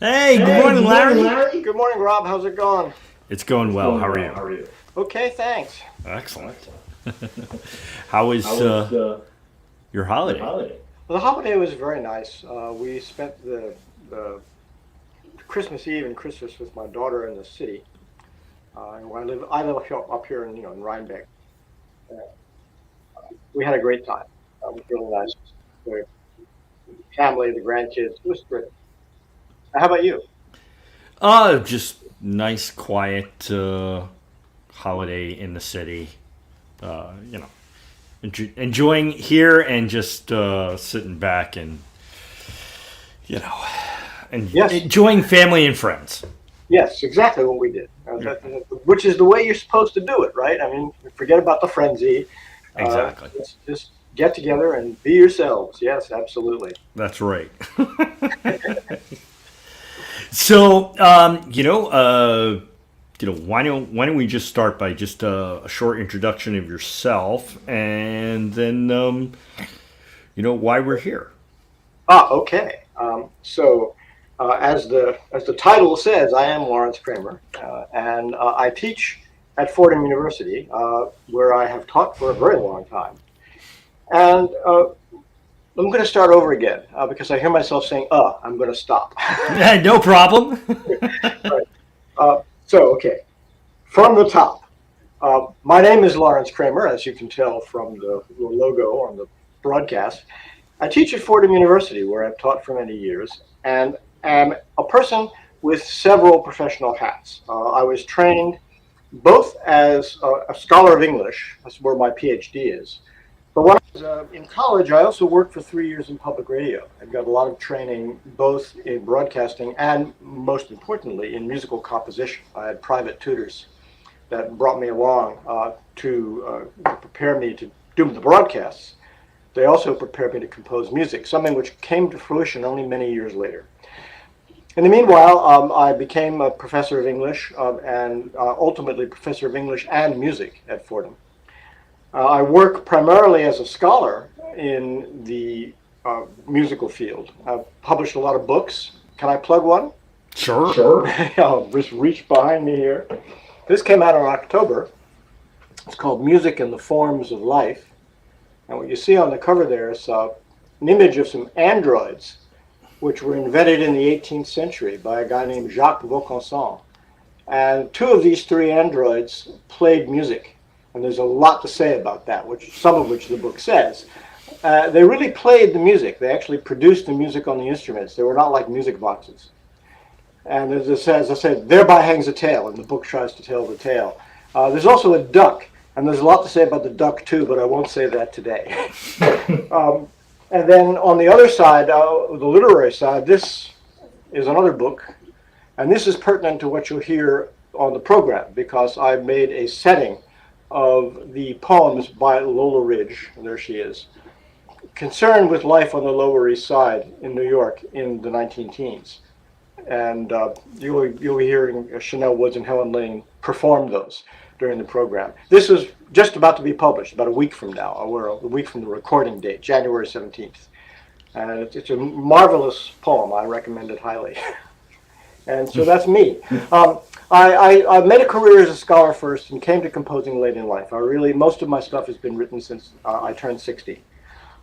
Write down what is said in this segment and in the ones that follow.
Hey, good morning, Larry. Good morning, Rob. How's it going? It's going well. How are you? Okay, thanks. Excellent. How was your holiday? Well, the holiday was very nice. We spent the Christmas Eve and Christmas with my daughter in the city. And I live up here in in Rhinebeck. Uh, we had a great time. It was really nice. The family, the grandkids. It was great. How about you? Just nice, quiet holiday in the city. You know, enjoying here and just sitting back and you know, and Yes, enjoying family and friends. yes, exactly what we did. Which is the way you're supposed to do it, right? I mean, forget about the frenzy. Exactly. Just get together and be yourselves. Yes, absolutely. That's right. So, why don't we just start by just a short introduction of yourself, and then why we're here. Okay. As the title says, I am Lawrence Kramer, and I teach at Fordham University, where I have taught for a very long time. And I'm going to start over again because I hear myself saying, I'm going to stop. No problem. Right. Okay, from the top. My name is Lawrence Kramer, as you can tell from the logo on the broadcast. I teach at Fordham University, where I've taught for many years, and am a person with several professional hats. I was trained both as a scholar of English, that's where my PhD is. But when I was in college, I also worked for 3 years in public radio. I got a lot of training both in broadcasting and, most importantly, in musical composition. I had private tutors that brought me along to prepare me to do the broadcasts. They also prepared me to compose music, something which came to fruition only many years later. In the meanwhile, I became a professor of English and ultimately professor of English and music at Fordham. I work primarily as a scholar in the musical field. I've published a lot of books. Can I plug one? Sure. I'll just reach behind me here. This came out in October. It's called Music and the Forms of Life. And what you see on the cover there is an image of some androids, which were invented in the 18th century by a guy named Jacques Vaucanson. And two of these three androids played music. And there's a lot to say about that, some of which the book says. They really played the music. They actually produced the music on the instruments. They were not like music boxes. And as I said, thereby hangs a tale, and the book tries to tell the tale. There's also a duck, and there's a lot to say about the duck too, but I won't say that today. And then on the other side, the literary side, this is another book, and this is pertinent to what you'll hear on the program, because I've made a setting of the poems by Lola Ridge, and there she is, concerned with life on the Lower East Side in New York in the 19 teens. And you'll be hearing Chanel Woods and Helen Lane perform those during the program. This is just about to be published, about a week from now. We're a week from the recording date, January 17th. And it's a marvelous poem. I recommend it highly. And so that's me. I made a career as a scholar first and came to composing late in life. Most of my stuff has been written since I turned 60.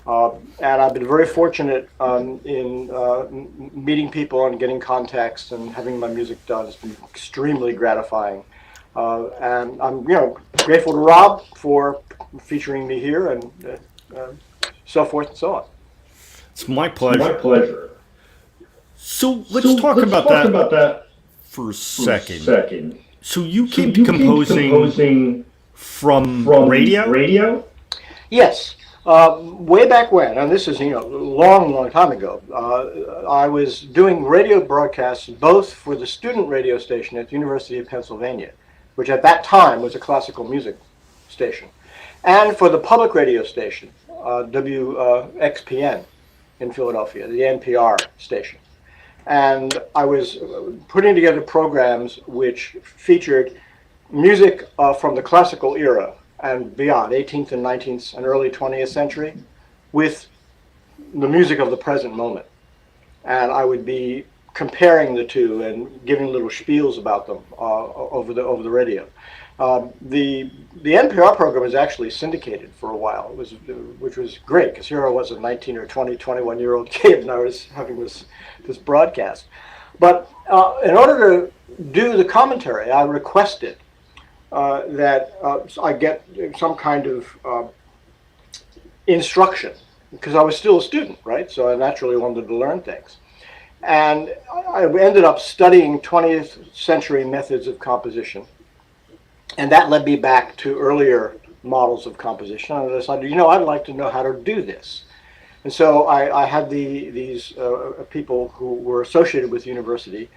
And I've been very fortunate in meeting people and getting contacts and having my music done. It's been extremely gratifying. And I'm grateful to Rob for featuring me here and so forth and so on. It's my pleasure. So let's talk about that for a second. So you came to composing from radio? Yes. Way back when, and this is long time ago, I was doing radio broadcasts both for the student radio station at the University of Pennsylvania, which at that time was a classical music station, and for the public radio station, WXPN in Philadelphia, the NPR station. And I was putting together programs which featured music from the classical era and beyond, 18th and 19th and early 20th century, with the music of the present moment. And I would be comparing the two and giving little spiels about them over the radio. The NPR program was actually syndicated for a while, which was great, because here I was, a 19 or 20, 21-year-old kid, and I was having this broadcast. But in order to do the commentary, I requested that I get some kind of instruction, because I was still a student, right? So I naturally wanted to learn things. And I ended up studying 20th century methods of composition. And that led me back to earlier models of composition. And I decided, I'd like to know how to do this. And so I had these people who were associated with the university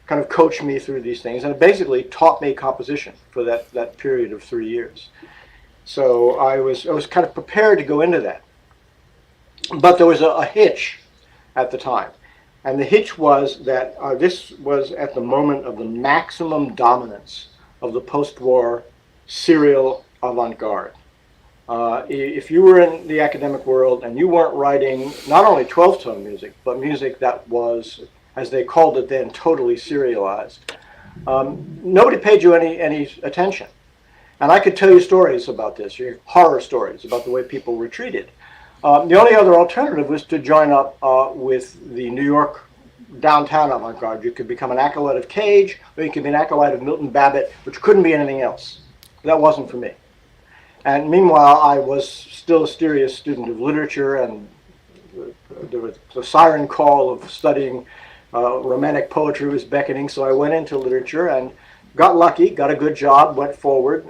kind of coach me through these things, and it basically taught me composition for that period of 3 years. So I was kind of prepared to go into that. But there was a hitch at the time. And the hitch was that this was at the moment of the maximum dominance of the post-war serial avant-garde. If you were in the academic world and you weren't writing not only 12-tone music, but music that was, as they called it then, totally serialized, nobody paid you any attention. And I could tell you stories about this, horror stories about the way people were treated. The only other alternative was to join up with the New York downtown avant-garde. You could become an acolyte of Cage, or you could be an acolyte of Milton Babbitt, which couldn't be anything else. That wasn't for me. And meanwhile, I was still a serious student of literature, and there was the siren call of studying romantic poetry was beckoning, so I went into literature and got lucky, got a good job, went forward,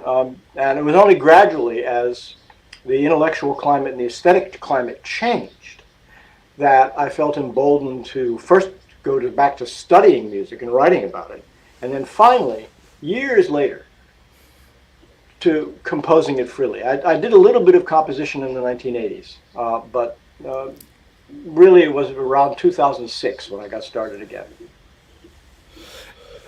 and it was only gradually as the intellectual climate and the aesthetic climate changed that I felt emboldened to first go back to studying music and writing about it, and then finally, years later, to composing it freely. I did a little bit of composition in the 1980s, but really it was around 2006 when I got started again.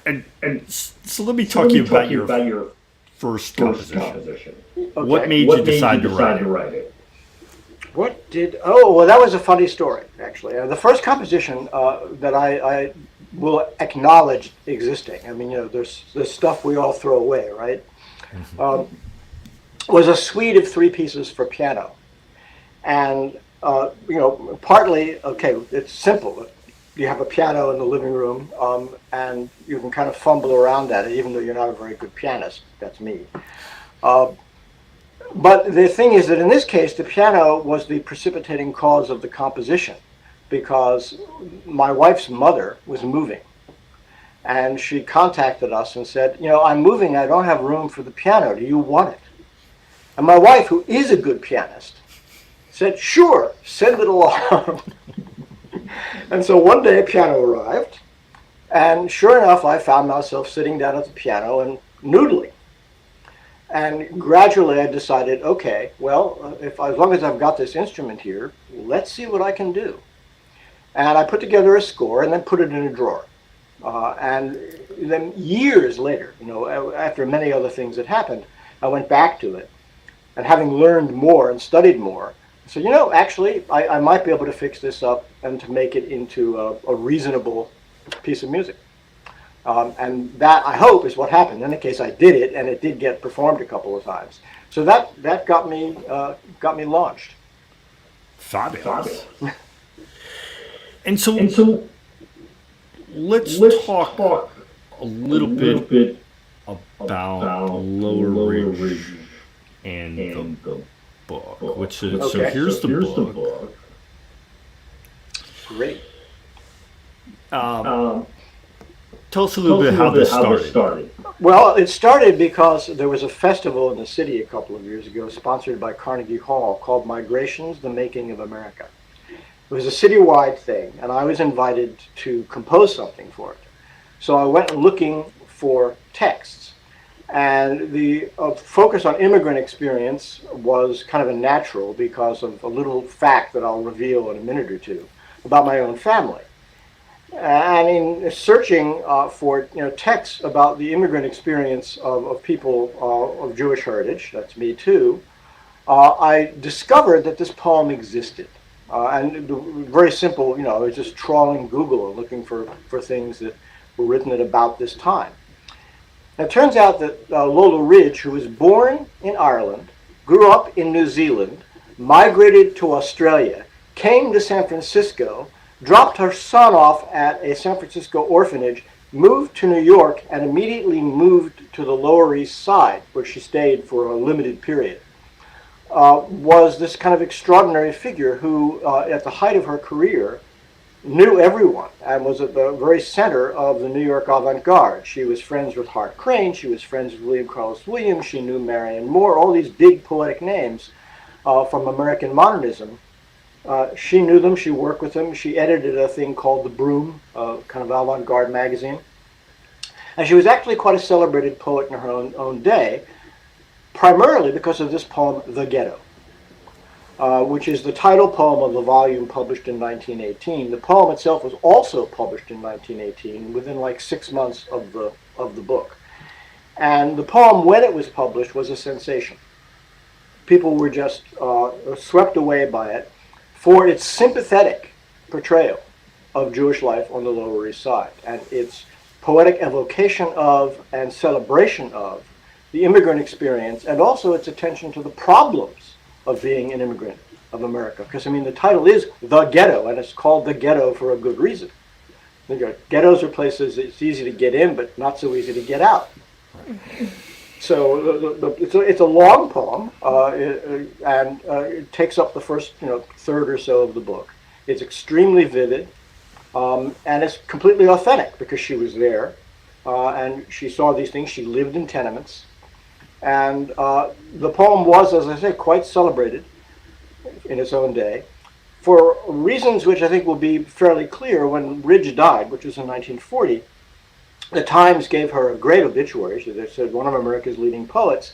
And so let me talk to you about your first composition. Okay. What made you decide to write it? Well, that was a funny story, actually. The first composition that I will acknowledge existing, I mean, there's stuff we all throw away, right? Was a suite of 3 pieces for piano. And, partly, okay, it's simple. You have a piano in the living room, and you can kind of fumble around at it, even though you're not a very good pianist. That's me. But the thing is that in this case, the piano was the precipitating cause of the composition, because my wife's mother was moving. And she contacted us and said, I'm moving, I don't have room for the piano, do you want it? And my wife, who is a good pianist, said, sure, send it along. And so one day a piano arrived, and sure enough, I found myself sitting down at the piano and noodling. And gradually I decided, okay, well, as long as I've got this instrument here, let's see what I can do. And I put together a score and then put it in a drawer. And then years later, after many other things had happened, I went back to it. And having learned more and studied more, I said, actually, I might be able to fix this up and to make it into a reasonable piece of music. And that, I hope, is what happened. In any case, I did it, and it did get performed a couple of times. So that got me launched. Fabulous. And so let's talk a little bit about Lower Ridge and the book, which is, okay, so here's the book. Great. Tell us a little bit how this started. Well, it started because there was a festival in the city a couple of years ago sponsored by Carnegie Hall called Migrations, the Making of America. It was a citywide thing, and I was invited to compose something for it. So I went looking for texts, and the focus on immigrant experience was kind of a natural because of a little fact that I'll reveal in a minute or two about my own family. And in searching for texts about the immigrant experience of people of Jewish heritage, that's me too, I discovered that this poem existed. And very simple, I was just trawling Google and looking for things that were written at about this time. Now, it turns out that Lola Ridge, who was born in Ireland, grew up in New Zealand, migrated to Australia, came to San Francisco, dropped her son off at a San Francisco orphanage, moved to New York, and immediately moved to the Lower East Side, where she stayed for a limited period. Was this kind of extraordinary figure who, at the height of her career, knew everyone and was at the very center of the New York avant-garde. She was friends with Hart Crane, she was friends with William Carlos Williams, she knew Marianne Moore, all these big poetic names from American modernism. She knew them, she worked with them, she edited a thing called The Broom, kind of avant-garde magazine. And she was actually quite a celebrated poet in her own day, primarily because of this poem, The Ghetto, which is the title poem of the volume published in 1918. The poem itself was also published in 1918, within like 6 months of the book. And the poem, when it was published, was a sensation. People were just swept away by it for its sympathetic portrayal of Jewish life on the Lower East Side, and its poetic evocation of and celebration of the immigrant experience, and also its attention to the problems of being an immigrant of America. Because, I mean, the title is The Ghetto, and it's called The Ghetto for a good reason. Ghettos are places it's easy to get in, but not so easy to get out. So it's a long poem, and it takes up the first third or so of the book. It's extremely vivid, and it's completely authentic because she was there, and she saw these things. She lived in tenements. And the poem was, as I say, quite celebrated in its own day for reasons which I think will be fairly clear. When Ridge died, which was in 1940, the Times gave her a great obituary. They said one of America's leading poets,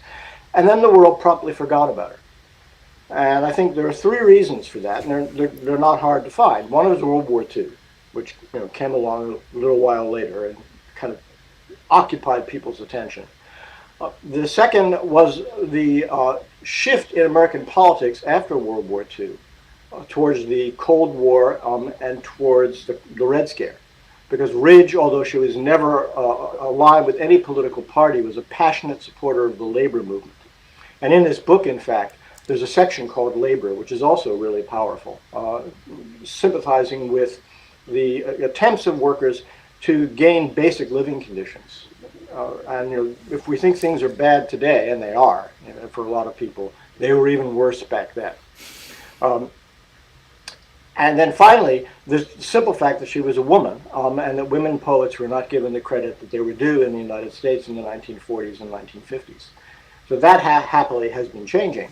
and then the world promptly forgot about her. And I think there are 3 reasons for that, and they're not hard to find. One was World War II, which came along a little while later and kind of occupied people's attention. The second was the shift in American politics after World War II towards the Cold War and towards the Red Scare. Because Ridge, although she was never aligned with any political party, was a passionate supporter of the labor movement. And in this book, in fact, there's a section called Labor, which is also really powerful, sympathizing with the attempts of workers to gain basic living conditions. And if we think things are bad today, and they are, for a lot of people, they were even worse back then. And then finally, the simple fact that she was a woman, and that women poets were not given the credit that they were due in the United States in the 1940s and 1950s. So that happily has been changing,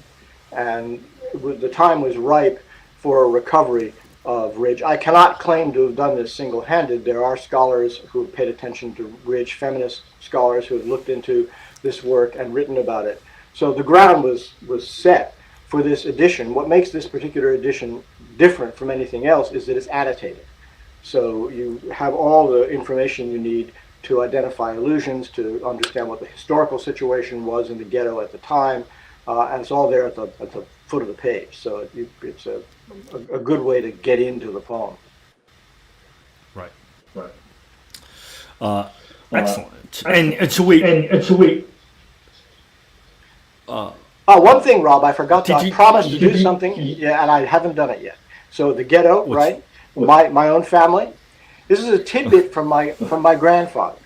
and the time was ripe for a recovery of Ridge. I cannot claim to have done this single-handed. There are scholars who have paid attention to Ridge, feminist scholars who have looked into this work and written about it. So the ground was set for this edition. What makes this particular edition different from anything else is that it's annotated. So you have all the information you need to identify allusions, to understand what the historical situation was in the ghetto at the time, and it's all there at the foot of the page. So it's a good way to get into the poem. Right. Excellent. And so we. One thing, Rob, I forgot to. I promised to do something, yeah, and I haven't done it yet. So the ghetto, right? My own family. This is a tidbit from my grandfather,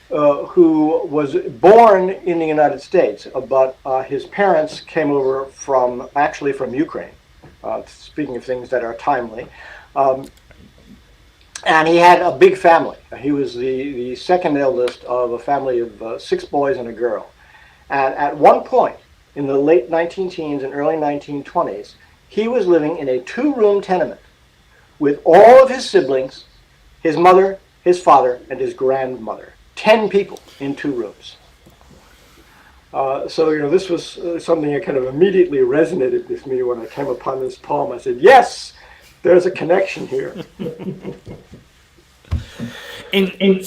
who was born in the United States, but his parents came over from Ukraine. Speaking of things that are timely, and he had a big family. He was the second eldest of a family of 6 boys and a girl. And at one point in the late 19-teens and early 1920s, he was living in a 2-room tenement with all of his siblings, his mother, his father, and his grandmother. 10 people in 2 rooms. So this was something that kind of immediately resonated with me when I came upon this poem. I said, yes, there's a connection here. and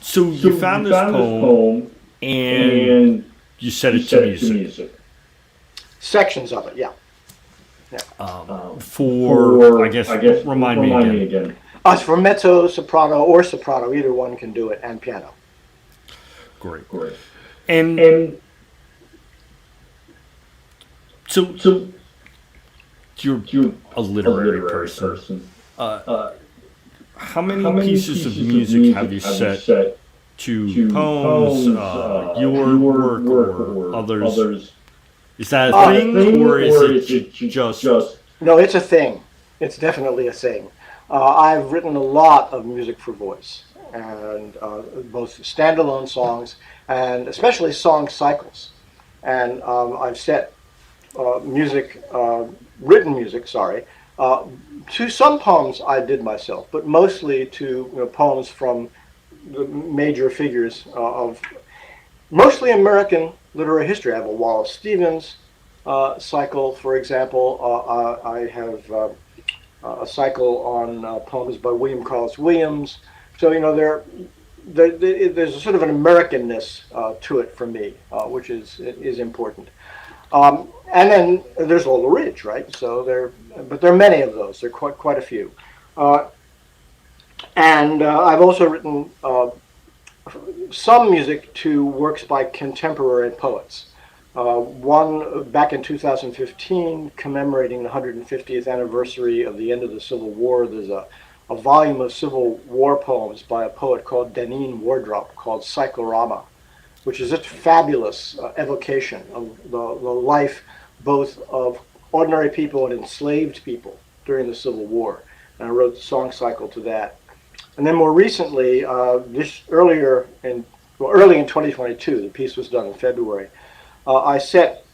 so you found this poem and you set it to music. Sections of it, yeah. For I guess, remind me again. For mezzo, soprano, or soprano, either one can do it, and piano. Great. And so you're a literary person. How many pieces of music have you set to poems, your work, or others? Is that a thing, or is it just... No, it's a thing. It's definitely a thing. I've written a lot of music for voice, and both standalone songs and especially song cycles. And I've set written music, to some poems I did myself, but mostly to poems from the major figures of mostly American literary history. I have a Wallace Stevens cycle, for example. I have a cycle on poems by William Carlos Williams. So there's a sort of an Americanness to it for me, which is important. And then there's Lola Ridge, right? So but there are many of those. There are quite a few. And I've also written some music to works by contemporary poets. One back in 2015, commemorating the 150th anniversary of the end of the Civil War. There's a volume of Civil War poems by a poet called Deneen Wardrop called Cyclorama, which is a fabulous evocation of the life both of ordinary people and enslaved people during the Civil War. And I wrote the song cycle to that. And then more recently, early in 2022, the piece was done in February, I set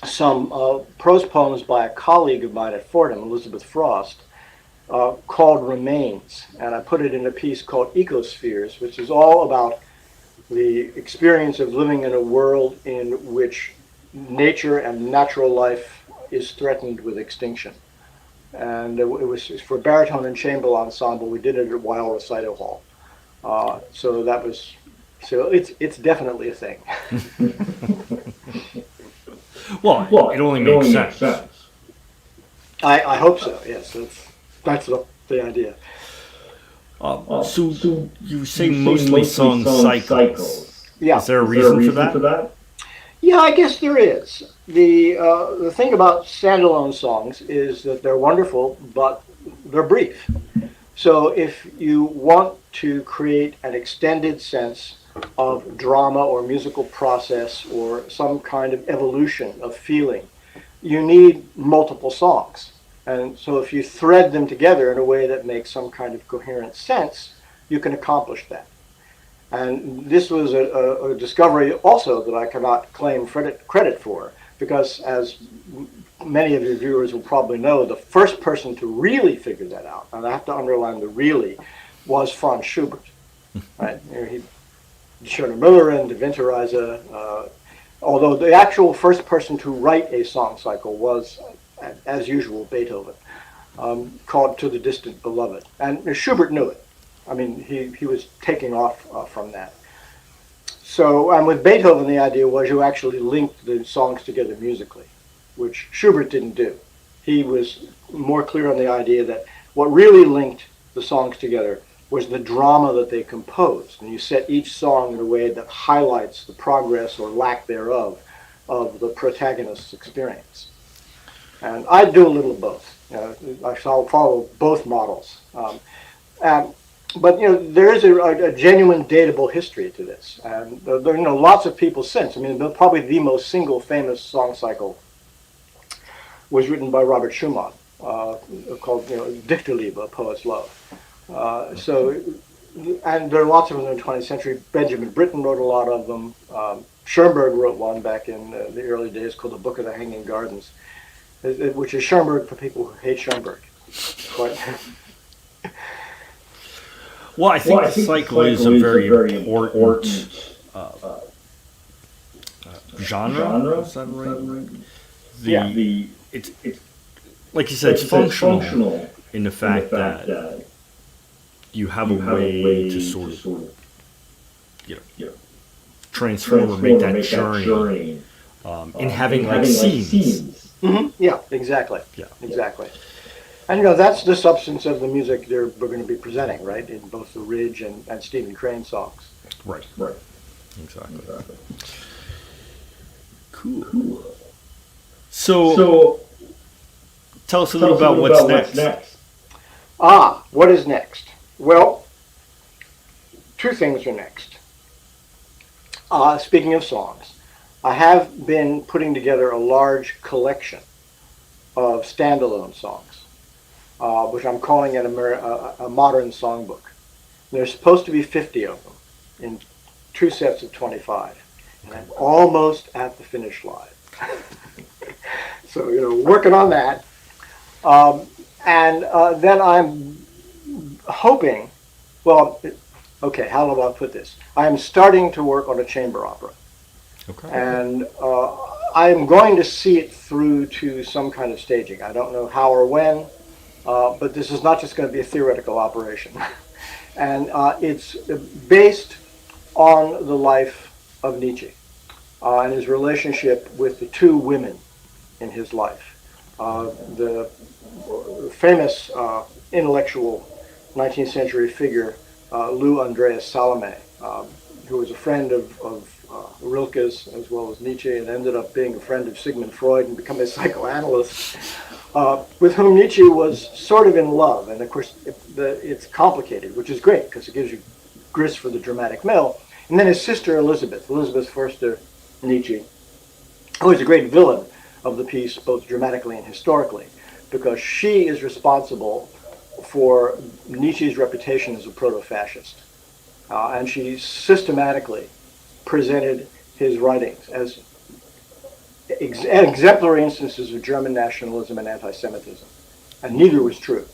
some prose poems by a colleague of mine at Fordham, Elizabeth Frost, called Remains. And I put it in a piece called Ecospheres, which is all about the experience of living in a world in which nature and natural life is threatened with extinction. And it was for baritone and chamber ensemble. We did it at Weill Recital Hall. So it's definitely a thing. Well, it only makes sense. I hope so. Yes, that's the idea. So you say mostly song cycles. Yeah. Is there a reason for that? Yeah, I guess there is. The thing about standalone songs is that they're wonderful, but they're brief. So if you want to create an extended sense of drama or musical process or some kind of evolution of feeling, you need multiple songs. And so if you thread them together in a way that makes some kind of coherent sense, you can accomplish that. And this was a discovery also that I cannot claim credit for, because as many of your viewers will probably know, the first person to really figure that out, and I have to underline the really, was Franz Schubert. Right? Schöner Müllerin, Die Winterreise, although the actual first person to write a song cycle was, as usual, Beethoven, called To the Distant Beloved. And Schubert knew it. I mean, he was taking off from that. So, and with Beethoven, the idea was you actually linked the songs together musically, which Schubert didn't do. He was more clear on the idea that what really linked the songs together was the drama that they composed. And you set each song in a way that highlights the progress or lack thereof of the protagonist's experience. And I do a little of both. I follow both models. But there is a genuine datable history to this, and there are lots of people since. I mean, probably the most single famous song cycle was written by Robert Schumann, called Dichterliebe, A Poet's Love. And there are lots of them in the 20th century. Benjamin Britten wrote a lot of them. Schoenberg wrote one back in the early days called The Book of the Hanging Gardens, which is Schoenberg for people who hate Schoenberg. Well, I think the cycle is a very important genre. Is that right? It's like you said, it's functional in the fact that you have a way to sort of transform or make that journey in having like scenes. Yeah, exactly. Yeah. Exactly. And you know, that's the substance of the music we're going to be presenting, right? In both the Ridge and Stephen Crane songs. Right. Right. Exactly. Exactly. Cool. So, So tell us a little about what's next. What is next? Well, two things are next. Speaking of songs, I have been putting together a large collection of standalone songs, which I'm calling a modern songbook. There's supposed to be 50 of them in two sets of 25, and I'm almost at the finish line. So, you know, working on that. And then I'm hoping, well, okay, how do I put this? I'm starting to work on a chamber opera. Okay. And I'm going to see it through to some kind of staging. I don't know how or when, but this is not just going to be a theoretical operation. And it's based on the life of Nietzsche and his relationship with the two women in his life. The famous intellectual 19th century figure, Lou Andreas Salome, who was a friend of Rilke's as well as Nietzsche, and ended up being a friend of Sigmund Freud and become a psychoanalyst, with whom Nietzsche was sort of in love. And of course, it's complicated, which is great because it gives you grist for the dramatic mill. And then his sister Elizabeth Forster Nietzsche, who is a great villain of the piece, both dramatically and historically, because she is responsible for Nietzsche's reputation as a proto-fascist. And she systematically presented his writings as exemplary instances of German nationalism and anti-Semitism. And neither was true.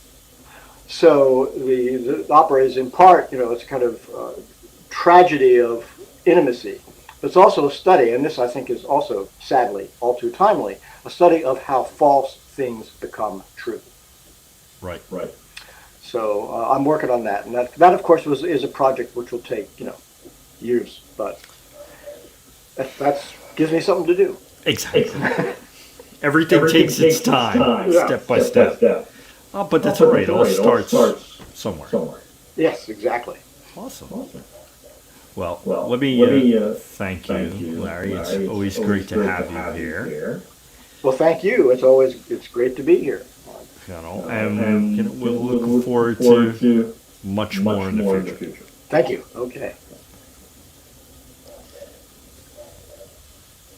So the opera is in part, you know, it's a kind of tragedy of intimacy. But it's also a study, and this I think is also, sadly, all too timely, a study of how false things become true. Right. Right. So I'm working on that, and that of course is a project which will take, you know, years, but that gives me something to do. Exactly. Everything takes its time, step by step. But that's all right. It all starts somewhere. Yes, exactly. Awesome. Well, let me thank you, Larry. It's always great to have you here. Well, thank you. It's great to be here. You know, and we're looking forward to much more in the future. Thank you. Okay.